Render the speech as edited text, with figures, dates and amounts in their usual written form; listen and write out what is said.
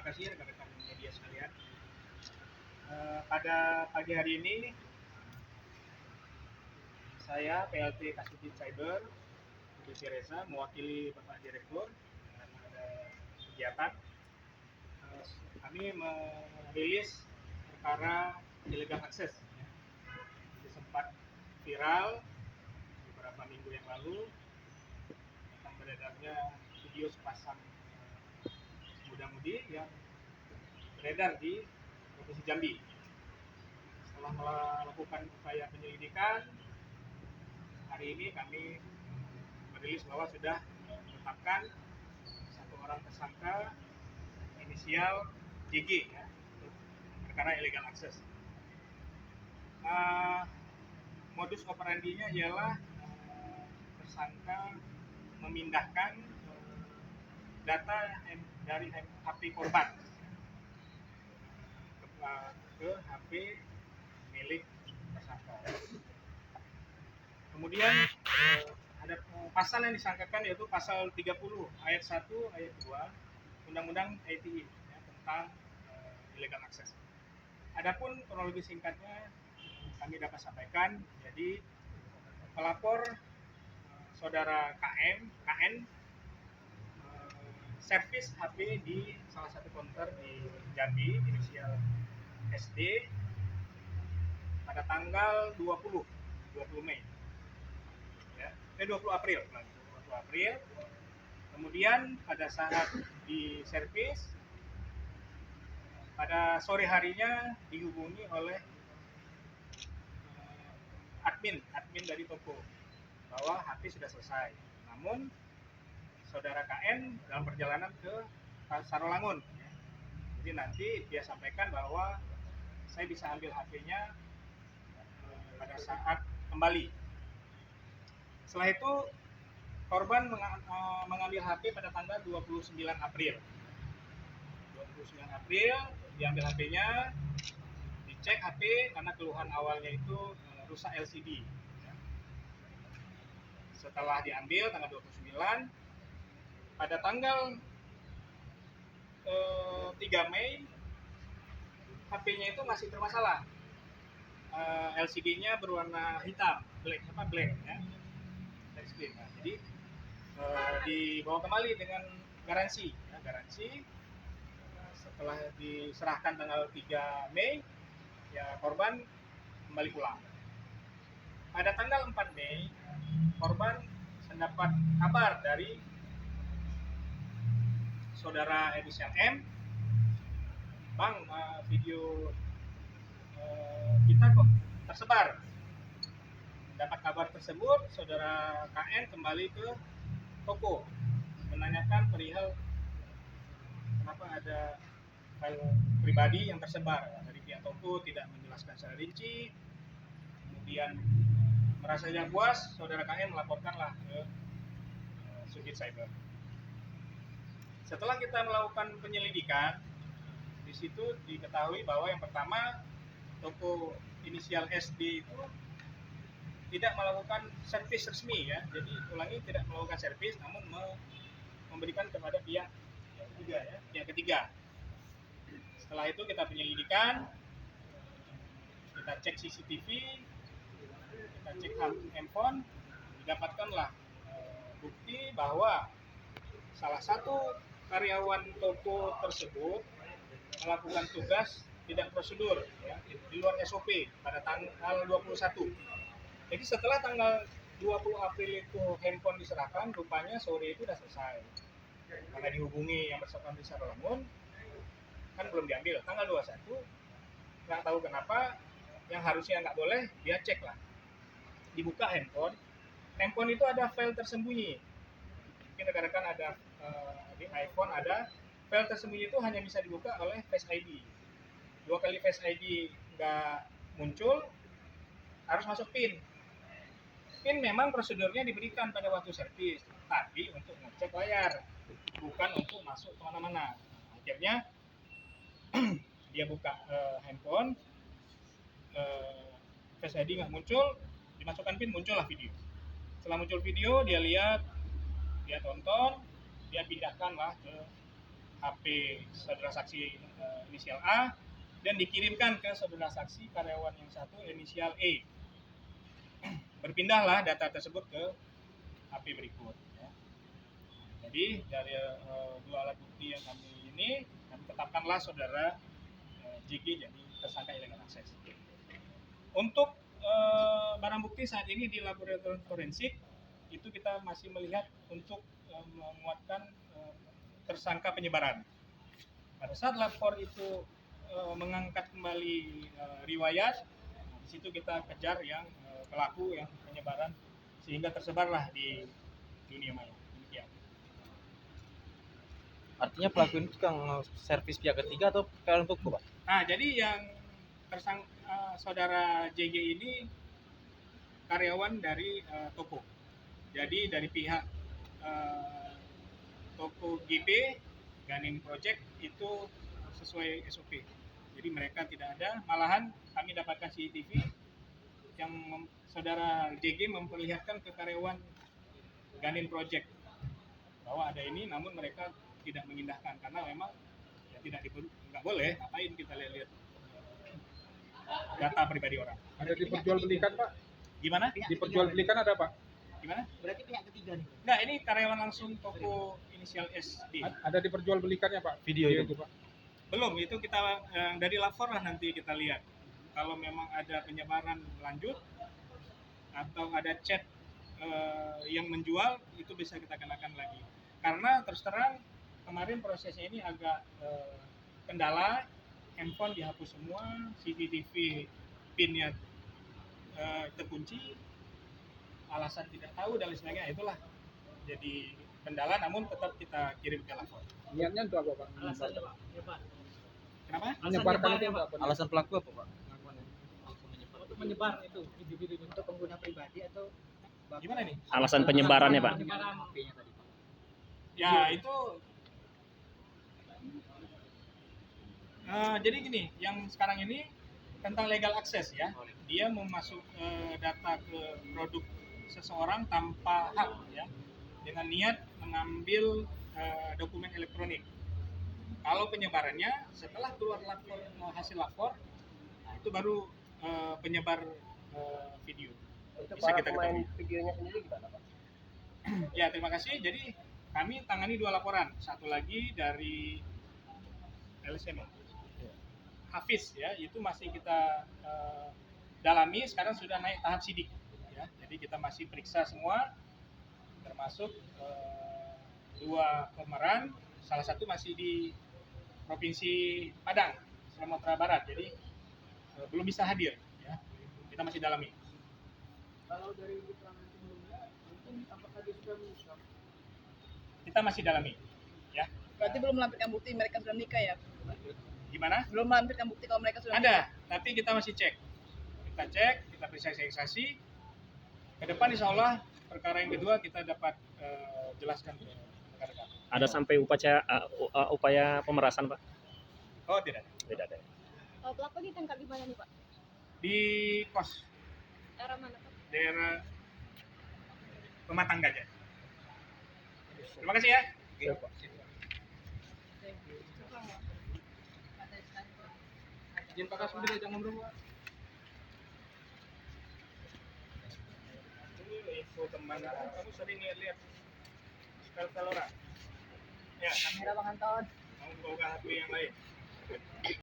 kasih rekan-rekan media sekalian. Pada pagi hari ini saya PLT Kasubdit Cyber Budi Reza mewakili Bapak Direktur karena ada kegiatan. Kami merilis perkara illegal access. Jadi sempat viral beberapa minggu yang lalu tentang beredarnya video sepasang muda-mudi yang beredar di Provinsi Jambi. Setelah melakukan upaya penyelidikan, hari ini kami merilis bahwa sudah menetapkan satu orang tersangka inisial JG ya, untuk perkara illegal access. Modus operandinya ialah tersangka memindahkan data dari HP korban ke HP milik tersangka. Kemudian ada pasal yang disangkakan yaitu pasal 30 ayat 1 ayat 2 Undang-Undang ITE ya, tentang illegal access. Adapun kronologi singkatnya kami dapat sampaikan. Jadi pelapor saudara KN servis HP di salah satu counter di Jambi inisial SD pada tanggal 20 Mei ya, 20 April. Kemudian pada saat di servis pada sore harinya dihubungi oleh admin dari toko bahwa HP sudah selesai. Namun saudara KN dalam perjalanan ke Sarolangun. Jadi nanti dia sampaikan bahwa saya bisa ambil HP-nya pada saat kembali. Setelah itu korban mengambil HP pada tanggal 29 April. 29 April diambil HP-nya, dicek HP karena keluhan awalnya itu rusak LCD. Setelah diambil tanggal 29, pada tanggal 3 Mei HP-nya itu masih bermasalah. LCD-nya berwarna hitam, black ya. Black screen. Nah, jadi dibawa kembali dengan garansi. Setelah diserahkan tanggal 3 Mei, ya korban kembali pulang. Pada tanggal 4 Mei, korban mendapat kabar dari saudara inisial M, Bang, video kita kok tersebar. Dapat kabar tersebut, saudara KN kembali ke toko menanyakan perihal kenapa ada file pribadi yang tersebar. Dari pihak toko tidak menjelaskan secara rinci. Kemudian merasa tidak puas, saudara KN melaporkanlah ke Subdit Cyber. Setelah kita melakukan penyelidikan, di situ diketahui bahwa yang pertama toko inisial SD itu tidak melakukan servis resmi ya. Jadi tidak melakukan servis, namun memberikan kepada pihak ketiga. Setelah itu kita penyelidikan, kita cek CCTV, kita cek handphone, didapatkanlah bukti bahwa salah satu karyawan toko tersebut melakukan tugas tidak prosedur ya, di luar SOP pada tanggal 21. Jadi setelah tanggal 20 April itu handphone diserahkan, rupanya sore itu sudah selesai. Karena dihubungi yang bersangkutan di Sarolangun, kan belum diambil. Tanggal 21, nggak tahu kenapa, yang harusnya nggak boleh, dia cek lah. Dibuka handphone itu ada file tersembunyi. Mungkin rekan-rekan ada di iPhone ada file tersembunyi itu hanya bisa dibuka oleh Face ID. 2 kali Face ID nggak muncul, harus masuk PIN. PIN memang prosedurnya diberikan pada waktu servis, tapi untuk ngecek layar, bukan untuk masuk kemana-mana. Akhirnya dia buka handphone, Face ID nggak muncul, dimasukkan PIN, muncullah video. Setelah muncul video, dia lihat, dia tonton, dia pindahkanlah ke HP saudara saksi inisial A dan dikirimkan ke saudara saksi karyawan yang satu inisial E. Berpindahlah data tersebut ke HP berikut. Ya. Jadi dari dua alat bukti yang kami tetapkanlah saudara JG jadi tersangka illegal access. Untuk barang bukti saat ini di laboratorium forensik itu kita masih melihat untuk menguatkan tersangka penyebaran. Pada saat lapor itu mengangkat kembali riwayat, di situ kita kejar yang pelaku yang penyebaran sehingga tersebarlah di dunia maya. Demikian. Artinya pelaku ini tukang servis pihak ketiga atau karyawan toko, Pak? Nah, jadi yang saudara JG ini karyawan dari toko. Jadi dari pihak toko GP Ganin Project itu sesuai SOP. Jadi mereka tidak ada, malahan kami dapatkan CCTV yang saudara JG memperlihatkan ke karyawan Ganin Project bahwa ada ini, namun mereka tidak mengindahkan karena memang ya nggak boleh, ngapain kita lihat data pribadi orang. Ada diperjualbelikan, Pak? Gimana? Diperjualbelikan ada, Pak? Gimana? Berarti pihak ketiga nih. Nggak, ini karyawan langsung toko inisial SD. Ada diperjualbelikannya, Pak? Video itu, Pak? Belum, itu kita dari lapor lah nanti kita lihat. Kalau memang ada penyebaran lanjut atau ada chat yang menjual, itu bisa kita kenakan lagi. Karena terus terang kemarin prosesnya ini agak kendala, handphone dihapus semua, CCTV pinnya terkunci, alasan tidak tahu dan lain sebagainya, itulah jadi kendala, namun tetap kita kirim ke lapor. Niatnya untuk apa, Pak? Alasannya Pak, nyebar. Kenapa? Menyebarkan itu untuk apa? Alasan pelaku apa, Pak? Untuk menyebar itu video-video untuk pengguna pribadi atau Gimana nih? Alasan penyebarannya, Pak? penyebaran HP-nya tadi, Pak. Ya itu jadi gini, yang sekarang ini tentang legal access ya, dia memasuk data ke produk seseorang tanpa hak ya, dengan niat mengambil dokumen elektronik. Kalau penyebarannya setelah keluar lapor, hasil lapor, nah itu baru penyebar video. Bisa kita ketahui. Videonya sendiri gimana, Pak? Ya, terima kasih. Jadi kami tangani 2 laporan. Satu lagi dari LSM Hafiz ya, itu masih kita dalami. Sekarang sudah naik tahap sidik ya. Jadi kita masih periksa semua, termasuk 2 pemeran. Salah satu masih di Provinsi Padang, Sumatera Barat. Jadi belum bisa hadir ya. Kita masih dalami. Kalau dari keterangan sebelumnya, mungkin apakah dia sudah menikah? Kita masih dalami ya. Berarti belum melampirkan bukti mereka sudah menikah ya? Gimana? Belum melampirkan bukti kalau mereka sudah Ada, tapi kita masih cek. Kita cek, kita periksa saksi. Ke depan insya Allah perkara yang kedua kita dapat jelaskan ke rekan-rekan. Ada sampai upaya pemerasan, Pak? Oh tidak, Tidak ada. Pelaku ditangkap di mana nih Pak? di kos Daerah mana Pak? daerah Pematang Gajah. Terima kasih ya. Siap, Pak. Izin Pak Kasudin jangan ngobrol Pak. Ini info teman kamu sering lihat spell orang. Ya, Kamera Bang Anton. mau buka HP yang lain.